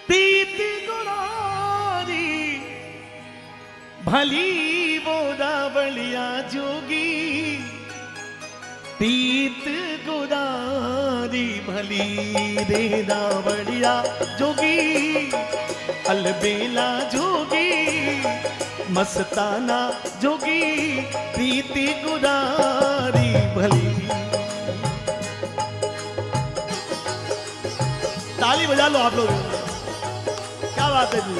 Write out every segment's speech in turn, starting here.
प्रीत गुरारी भली वो रावलिया जोगी, प्रीत गुरारी भली रे रावलिया जोगी, अलबेला जोगी मस्ताना जोगी, प्रीति गुरारी भली। ताली बजा लो आप लोग, क्या बात है जी।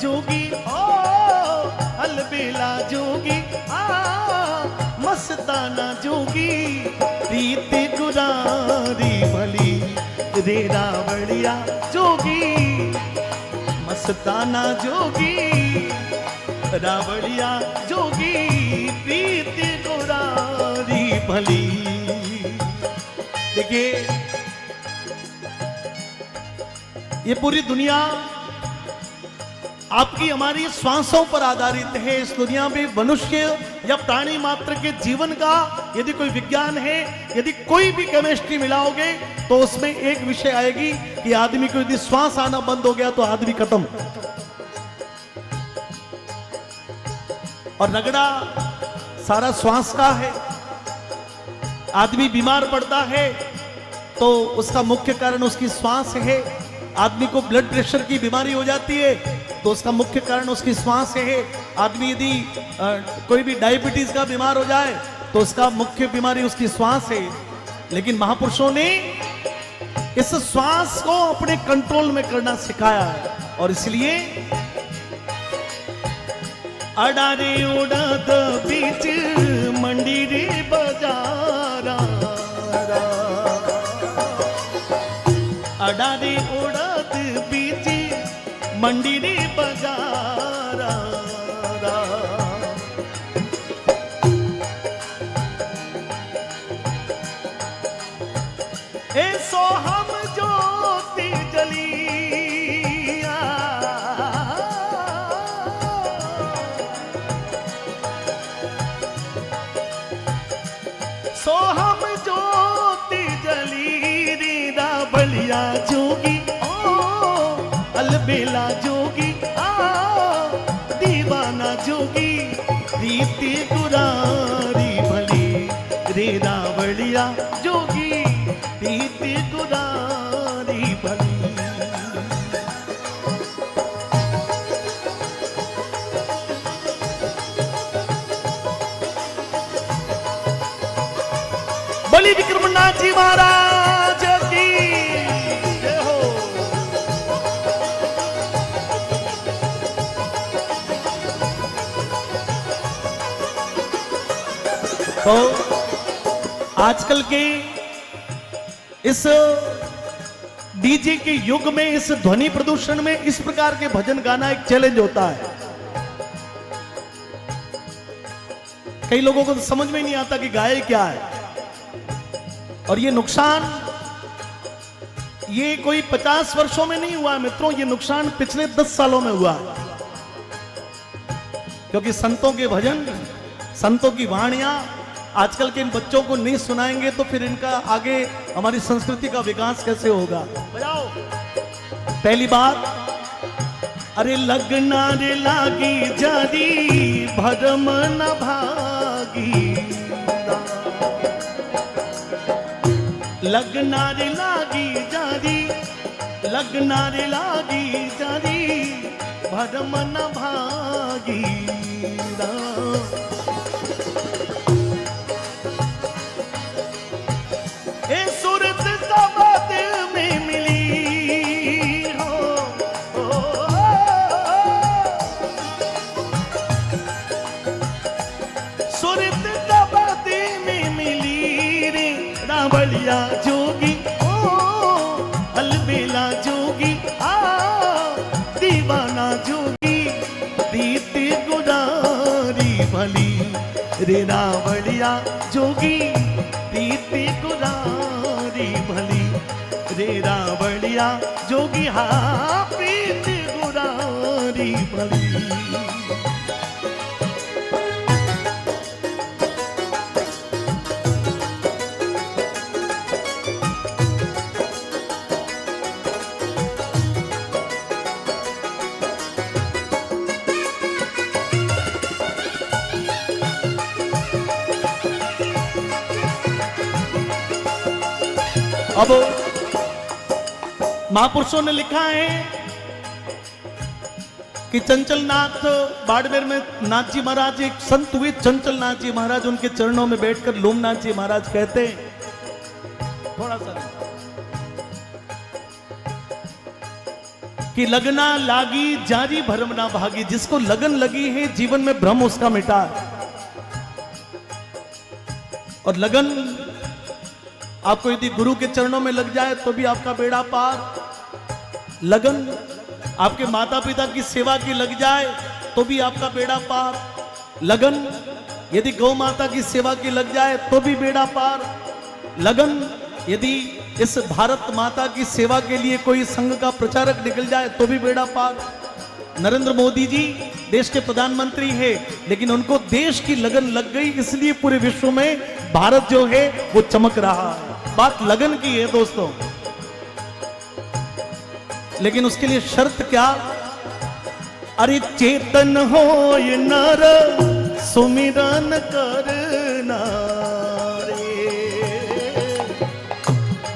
जोगी ओ अलबेला जोगी मस्ताना जोगी, प्रीति गुरारी भली रे रावलिया जोगी, मस्ताना जोगी रावलिया जोगी, प्रीति गुरारी भली। देखिए ये पूरी दुनिया आपकी हमारी श्वासों पर आधारित है। इस दुनिया में मनुष्य या प्राणी मात्र के जीवन का यदि कोई विज्ञान है, यदि कोई भी केमिस्ट्री मिलाओगे तो उसमें एक विषय आएगी कि आदमी को यदि श्वास आना बंद हो गया तो आदमी खत्म। और रगड़ा सारा श्वास का है। आदमी बीमार पड़ता है तो उसका मुख्य कारण उसकी श्वास है। आदमी को ब्लड प्रेशर की बीमारी हो जाती है तो उसका मुख्य कारण उसकी श्वास है। आदमी यदि कोई भी डायबिटीज का बीमार हो जाए तो उसका मुख्य बीमारी उसकी श्वास है। लेकिन महापुरुषों ने इस श्वास को अपने कंट्रोल में करना सिखाया है और इसलिए अडारे उड़द बीच मंडी रे बाजारा, अडारे उड़द बीच मंडी रे बाजारा, ऐसो हम ज्योति जलिया, सो हम ज्योति जली रे रावलिया जोगी, अलबेला जोगी दीवाना जोगी, प्रीति गुरारी भली रे रावलिया जोगी, प्रीति गुरारी भली। बलि विक्रमनाथ जी महाराज की जय हो। तो आजकल के इस डीजे के युग में, इस ध्वनि प्रदूषण में इस प्रकार के भजन गाना एक चैलेंज होता है। कई लोगों को तो समझ में नहीं आता कि गाए क्या है। और ये नुकसान ये कोई 50 वर्षों में नहीं हुआ है मित्रों, ये नुकसान पिछले 10 सालों में हुआ है। क्योंकि संतों के भजन, संतों की वाणियां आजकल के इन बच्चों को नहीं सुनाएंगे तो फिर इनका आगे हमारी संस्कृति का विकास कैसे होगा। बजाओ। पहली बात, अरे लगना रे लागी जारी भरम न भागी, लगना रे लागी जारी, लगना रे लागी जारी भरम न भागी। ए सूरत साबात में मिली हो, रावड़िया जोगी ओ अलबेला जोगी दीवाना जोगी प्रीत गुरारी भली रे रावड़िया जोगी प्रीत गुरारी भली रे रावड़िया जोगी प्रीत गुरारी भली। अब महापुरुषों ने लिखा है कि चंचल नाथ बाड़मेर में नाथ जी महाराज एक संत हुए चंचल नाथ जी महाराज, उनके चरणों में बैठकर लोमनाथ जी महाराज कहते थोड़ा सा कि लगना लागी जारी भरम ना भागी, जिसको लगन लगी है जीवन में भ्रम उसका मिटा। और लगन आपको यदि गुरु के चरणों में लग जाए तो भी आपका बेड़ा पार। लगन आपके माता पिता की सेवा की लग जाए तो भी आपका बेड़ा पार। लगन यदि गौ माता की सेवा की लग जाए तो भी बेड़ा पार। लगन यदि इस भारत माता की सेवा के लिए कोई संघ का प्रचारक निकल जाए तो भी बेड़ा पार। नरेंद्र मोदी जी देश के प्रधानमंत्री है, लेकिन उनको देश की लगन लग गई, इसलिए पूरे विश्व में भारत जो है वो चमक रहा है। बात लगन की है दोस्तों, लेकिन उसके लिए शर्त क्या? अरे चेतन हो ये नर सुमिरन करना रे,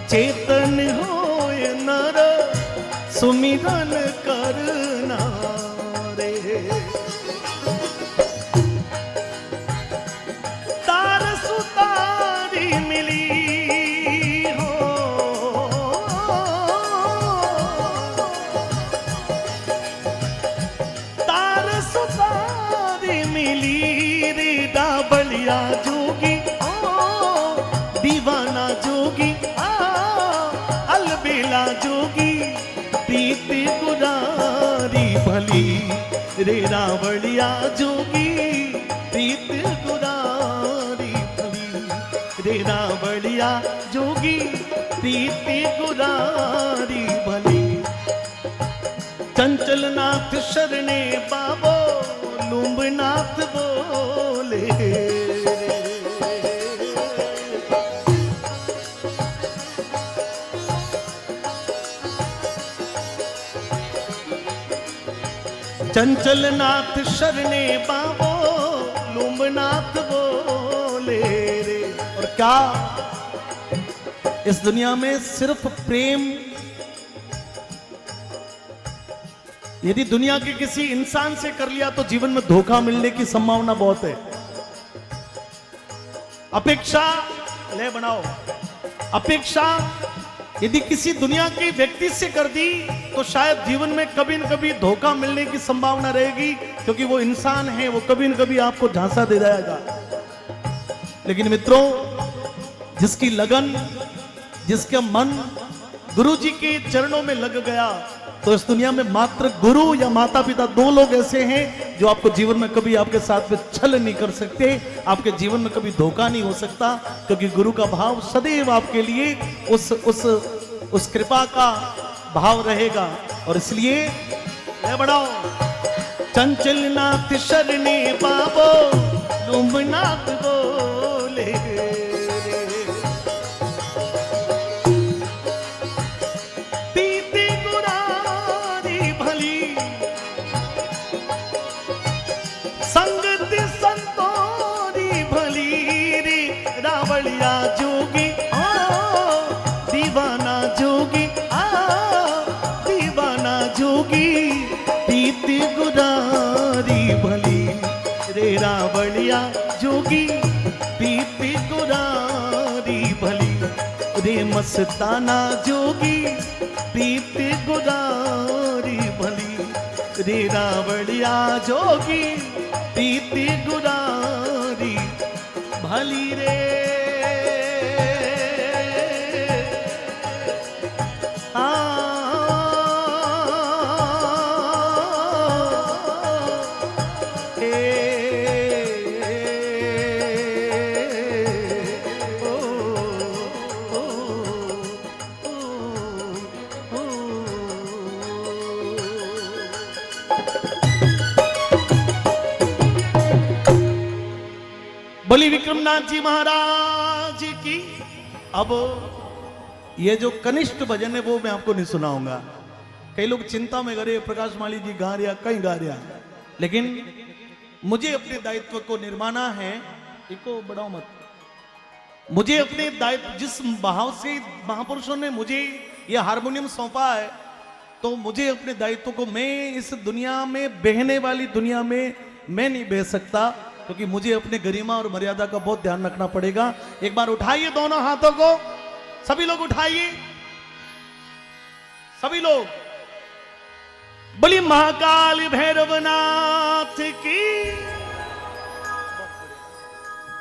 चेतन हो ये नर सुमिरन करना रे, तार सुतारी मिली रावड़िया जोगी दीवाना जोगी अलबेला जोगी प्रीत गुरारी भली रे रावड़िया जोगी प्रीत गुरारी भली रे रावड़िया जोगी प्रीत गुरारी भली। चंचल नाथ शरणे बाबो लुम्बनाथ बोले, चंचल नाथ शरणे बाबो लुम्बनाथ बोले रे। और क्या इस दुनिया में सिर्फ प्रेम, यदि दुनिया के किसी इंसान से कर लिया तो जीवन में धोखा मिलने की संभावना बहुत है। अपेक्षा ले बनाओ, अपेक्षा यदि किसी दुनिया के व्यक्ति से कर दी तो शायद जीवन में कभी न कभी धोखा मिलने की संभावना रहेगी, क्योंकि वो इंसान है, वो कभी न कभी आपको झांसा दे जाएगा। लेकिन मित्रों, जिसकी लगन, जिसका मन गुरु जी के चरणों में लग गया, तो इस दुनिया में मात्र गुरु या माता पिता दो लोग ऐसे हैं जो आपको जीवन में कभी आपके साथ में छल नहीं कर सकते, आपके जीवन में कभी धोखा नहीं हो सकता, क्योंकि गुरु का भाव सदैव आपके लिए उस कृपा का भाव रहेगा। और इसलिए ले बढ़ाओ, चंचल नाथ शरणे बाबो लुम्बनाथ बोले, रावड़िया जोगी दीवाना जोगी दीवाना जोगी प्रीत गुरारी भली रे रावड़िया जोगी प्रीत गुरारी भली रे मस्ताना जोगी प्रीत गुरारी भली रे रावड़िया जोगी प्रीत गुरारी भली रे। बोली विक्रमनाथ जी महाराज की। अब ये जो कनिष्ठ भजन है वो मैं आपको नहीं सुनाऊंगा। कई लोग चिंता में करे प्रकाश माली जी गा रहा कहीं गा रहा, लेकिन मुझे अपने दायित्व को निर्माना है। इको बढ़ाओ मत। मुझे अपने दायित्व, जिस भाव से महापुरुषों ने मुझे यह हारमोनियम सौंपा है, तो मुझे अपने दायित्व को, मैं इस दुनिया में, बहने वाली दुनिया में मैं नहीं बह सकता, क्योंकि मुझे अपने गरिमा और मर्यादा का बहुत ध्यान रखना पड़ेगा। एक बार उठाइए दोनों हाथों को, सभी लोग उठाइए, सभी लोग। बोली महाकाल भैरवनाथ